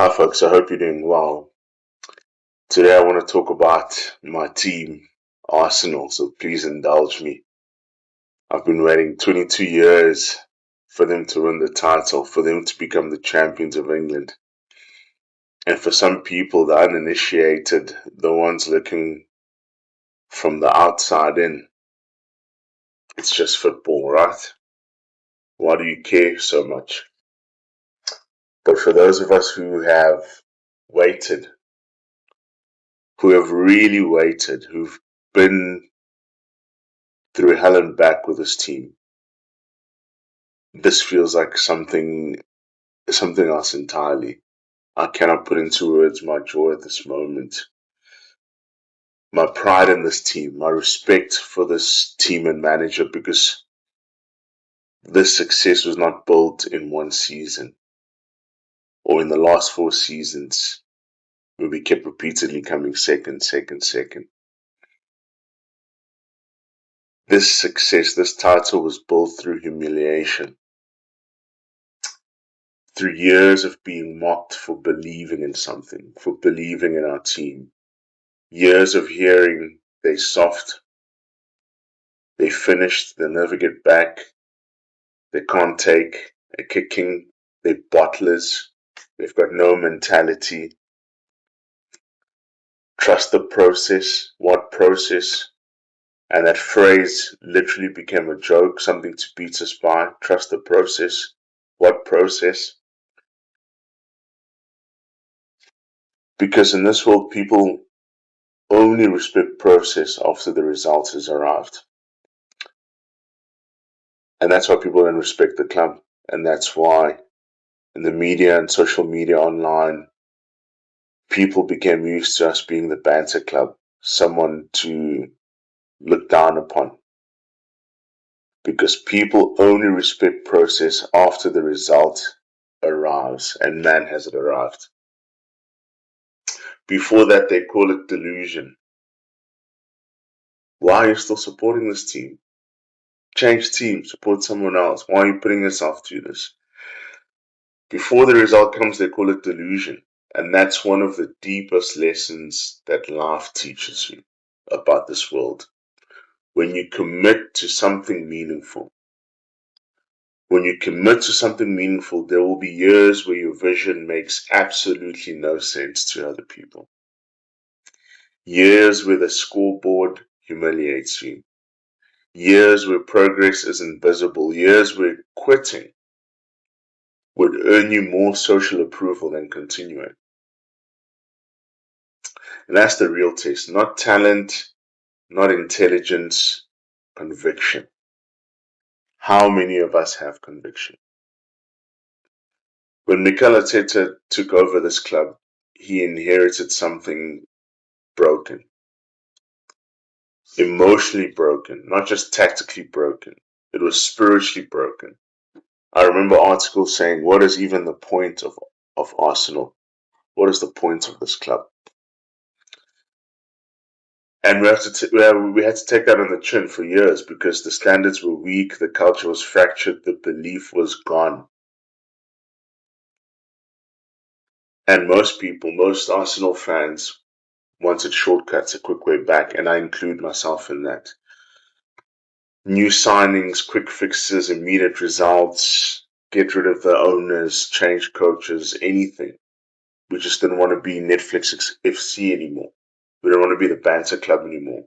Hi, folks. I hope you're doing well. Today, I want to talk about my team, Arsenal. So please indulge me. I've been waiting 22 years for them to win the title, for them to become the champions of England. And for some people, the uninitiated, the ones looking from the outside in, it's just football, right? Why do you care so much? But for those of us who have waited, who have really waited, who've been through hell and back with this team, this feels like something else entirely. I cannot put into words my joy at this moment. My pride in this team, my respect for this team and manager, because this success was not built in one season or in the last 4 seasons where we kept repeatedly coming second, second, second. This success, this title was built through humiliation, through years of being mocked for believing in something, for believing in our team. Years of hearing they soft, they finished, they'll never get back, they can't take a kicking, they're bottlers, they've got no mentality. Trust the process. What process? And that phrase literally became a joke, something to beat us by. Trust the process. What process? Because in this world, people only respect process after the result has arrived. And that's why people don't respect the club. And that's why in the media and social media online, people became used to us being the banter club, someone to look down upon. Because people only respect process after the result arrives, and man, has it arrived. Before that, they call it delusion. Why are you still supporting this team? Change team, support someone else. Why are you putting yourself through this? Before the result comes, they call it delusion. And that's one of the deepest lessons that life teaches you about this world. When you commit to something meaningful, there will be years where your vision makes absolutely no sense to other people. Years where the scoreboard humiliates you. Years where progress isn't visible. Years where quitting would earn you more social approval than continuing. And that's the real test. Not talent, not intelligence, conviction. How many of us have conviction? When Mikel Arteta took over this club, he inherited something broken, emotionally broken, not just tactically broken. It was spiritually broken. I remember articles saying, what is even the point of Arsenal? What is the point of this club? And we had to take that on the chin for years because the standards were weak, the culture was fractured, the belief was gone. And most Arsenal fans wanted shortcuts, a quick way back, and I include myself in that. New signings, quick fixes, immediate results, get rid of the owners, change coaches, anything. We just didn't want to be Netflix FC anymore. We don't want to be the banter club anymore.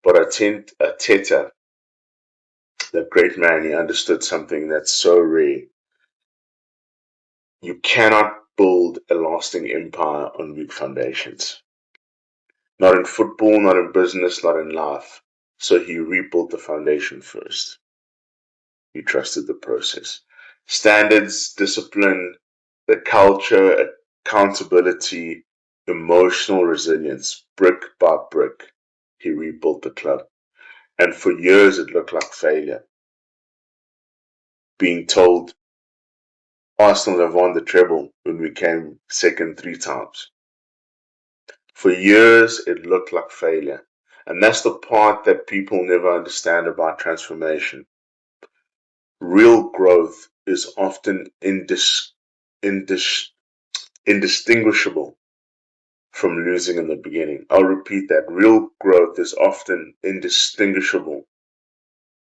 But Arteta, that great man, he understood something that's so rare. You cannot build a lasting empire on weak foundations. Not in football, not in business, not in life. So he rebuilt the foundation first. He trusted the process. Standards, discipline, the culture, accountability, emotional resilience, brick by brick, he rebuilt the club. And for years it looked like failure. Being told Arsenal have won the treble when we came second 3 times. For years it looked like failure. And that's the part that people never understand about transformation. Real growth is often indistinguishable from losing in the beginning. I'll repeat that. Real growth is often indistinguishable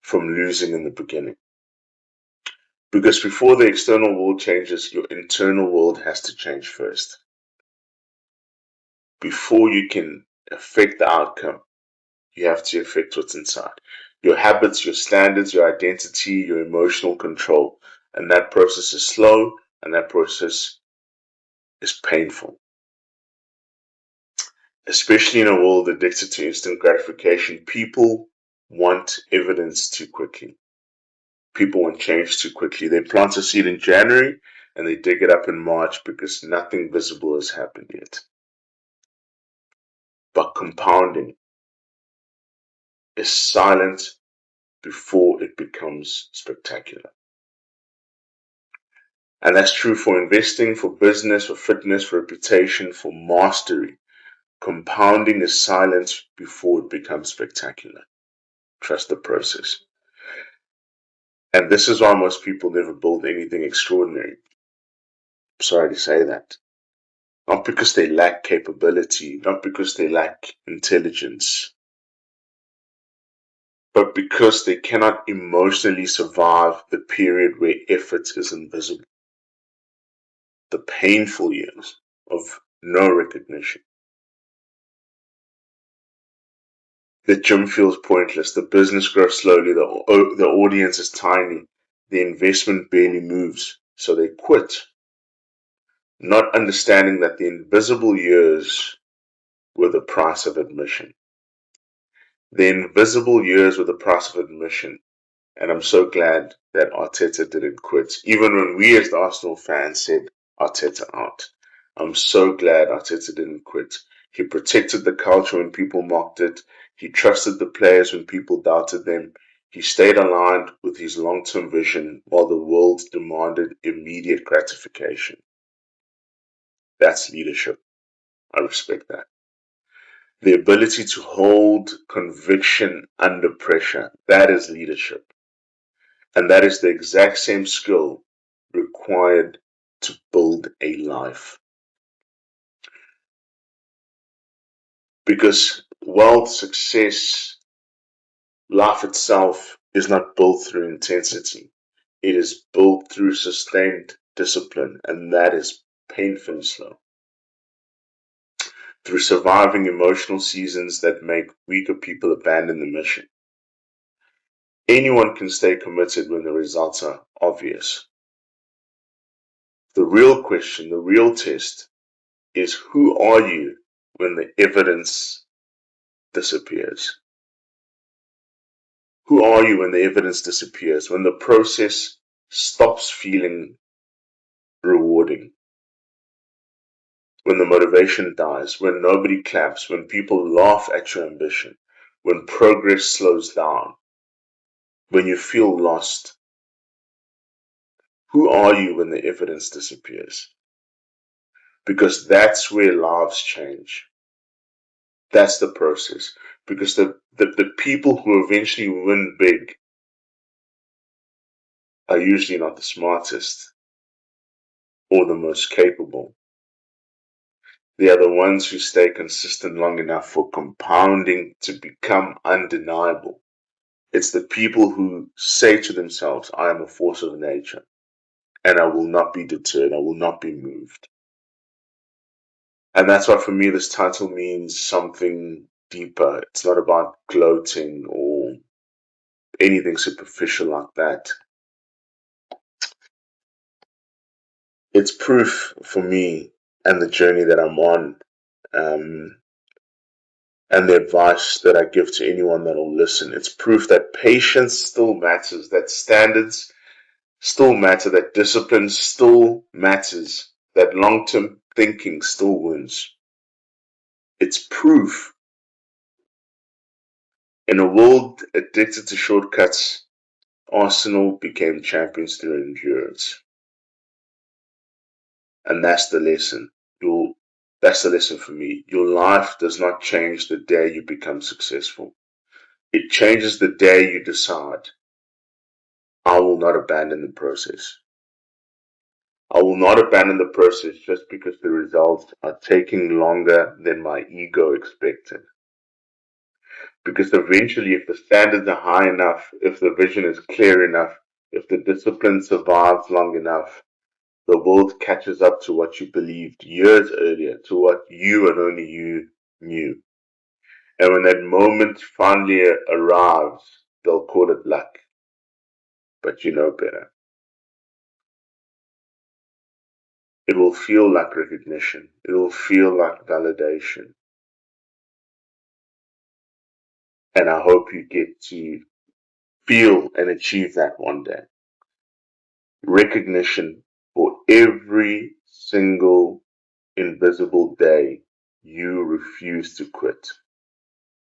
from losing in the beginning. Because before the external world changes, your internal world has to change first. Before you can affect the outcome, you have to affect what's inside. Your habits, your standards, your identity, your emotional control. And that process is slow, and that process is painful. Especially in a world addicted to instant gratification, people want evidence too quickly. People want change too quickly. They plant a seed in January and they dig it up in March because nothing visible has happened yet. But compounding is silent before it becomes spectacular. And that's true for investing, for business, for fitness, for reputation, for mastery. Compounding is silent before it becomes spectacular. Trust the process. And this is why most people never build anything extraordinary. I'm sorry to say that. Not because they lack capability, not because they lack intelligence, but because they cannot emotionally survive the period where effort is invisible. The painful years of no recognition. The gym feels pointless, the business grows slowly, the audience is tiny, the investment barely moves, so they quit, not understanding that the invisible years were the price of admission. The invisible years were the price of admission. And I'm so glad that Arteta didn't quit. Even when we as the Arsenal fans said Arteta out. I'm so glad Arteta didn't quit. He protected the culture when people mocked it. He trusted the players when people doubted them. He stayed aligned with his long-term vision while the world demanded immediate gratification. That's leadership. I respect that. The ability to hold conviction under pressure, that is leadership. And that is the exact same skill required to build a life. Because wealth, success, life itself is not built through intensity. It is built through sustained discipline, and that is painfully slow. Through surviving emotional seasons that make weaker people abandon the mission. Anyone can stay committed when the results are obvious. The real question, the real test, is who are you when the evidence disappears? Who are you when the evidence disappears? When the process stops feeling rewarding? When the motivation dies? When nobody claps? When people laugh at your ambition? When progress slows down? When you feel lost? Who are you when the evidence disappears? Because that's where lives change. That's the process. Because the people who eventually win big are usually not the smartest or the most capable. They are the ones who stay consistent long enough for compounding to become undeniable. It's the people who say to themselves, I am a force of nature and I will not be deterred, I will not be moved. And that's why for me this title means something deeper. It's not about gloating or anything superficial like that. It's proof for me and the journey that I'm on, um, and the advice that I give to anyone that will listen. It's proof that patience still matters, that standards still matter, that discipline still matters, that long-term thinking still wins. It's proof in a world addicted to shortcuts, Arsenal became champions through endurance. And that's the lesson. That's the lesson for me. Your life does not change the day you become successful. It changes the day you decide, I will not abandon the process. I will not abandon the process just because the results are taking longer than my ego expected. Because eventually, if the standards are high enough, if the vision is clear enough, if the discipline survives long enough, the world catches up to what you believed years earlier, to what you and only you knew. And when that moment finally arrives, they'll call it luck, but you know better. It will feel like recognition. It will feel like validation. And I hope you get to feel and achieve that one day. Recognition for every single invisible day you refuse to quit.